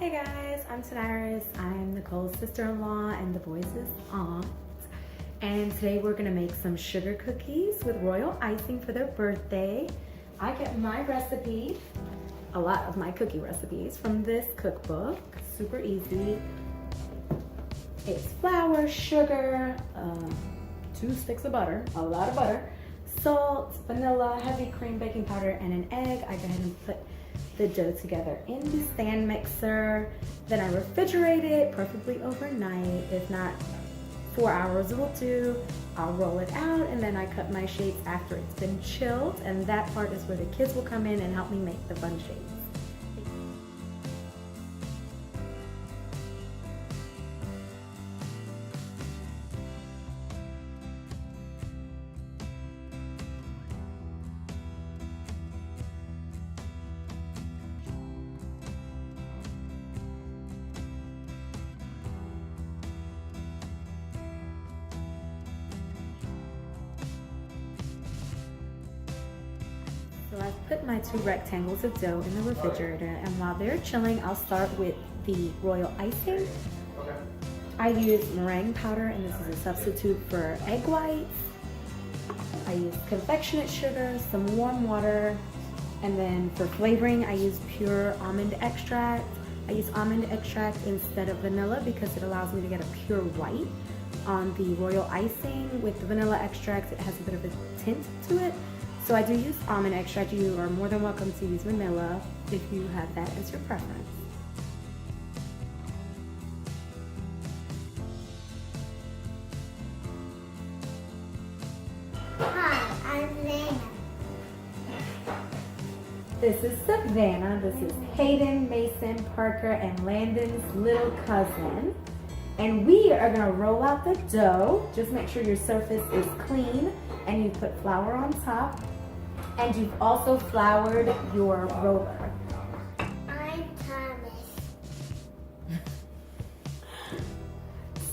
Hey guys, I'm Tanaris. I'm Nicole's sister-in-law and the boys' aunt. And today we're gonna make some sugar cookies with royal icing for their birthday. I get my recipe, a lot of my cookie recipes, from this cookbook. Super easy. It's flour, sugar, 2 sticks of butter, a lot of butter, salt, vanilla, heavy cream, baking powder, and an egg. I go ahead and put the dough together in the stand mixer. Then I refrigerate it, preferably overnight. If not, 4 hours will do. I'll roll it out and then I cut my shapes after it's been chilled, and that part is where the kids will come in and help me make the fun shapes. So I've put my 2 rectangles of dough in the refrigerator, and while they're chilling, I'll start with the royal icing. I use meringue powder, and this is a substitute for egg whites. I use confectionate sugar, some warm water, and then for flavoring, I use pure almond extract. I use almond extract instead of vanilla because it allows me to get a pure white on the royal icing. With the vanilla extract, it has a bit of a tint to it. So I do use almond extract. You are more than welcome to use vanilla if you have that as your preference. Hi, I'm Lena. This is Savannah. This is Hayden, Mason, Parker, and Landon's little cousin. And we are gonna roll out the dough. Just make sure your surface is clean and you put flour on top. And you've also floured your roller. I'm Thomas.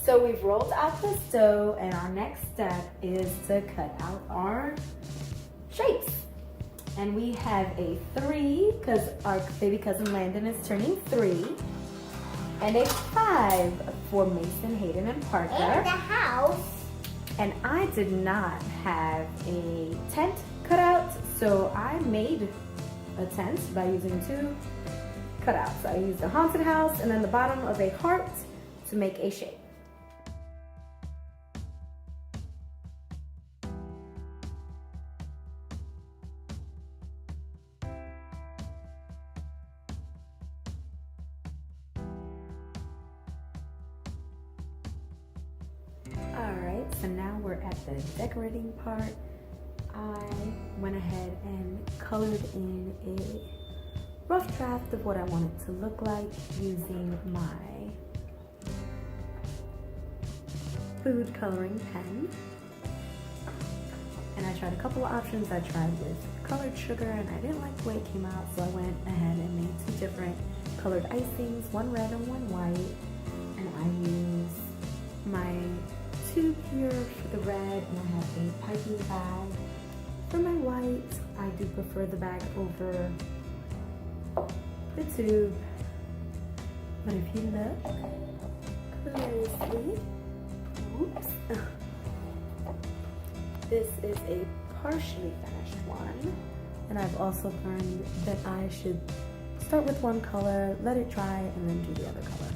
So we've rolled out this dough, and our next step is to cut out our shapes. And we have a 3, because our baby cousin Landon is turning 3, and a 5 for Mason, Hayden, and Parker. In the house. And I did not have a tent cut out, so I made a tent by using 2 cutouts. I used a haunted house and then the bottom of a heart to make a shape. Alright, so now we're at the decorating part. I went ahead and colored in a rough draft of what I want it to look like using my food coloring pen. And I tried a couple of options. I tried with colored sugar and I didn't like the way it came out, so I went ahead and made 2 different colored icings, one red and one white. And I used my tube here for the red, and I have a piping bag. For my white, I do prefer the bag over the tube. But if you look closely, oops, this is a partially finished one. And I've also learned that I should start with one color, let it dry, and then do the other color.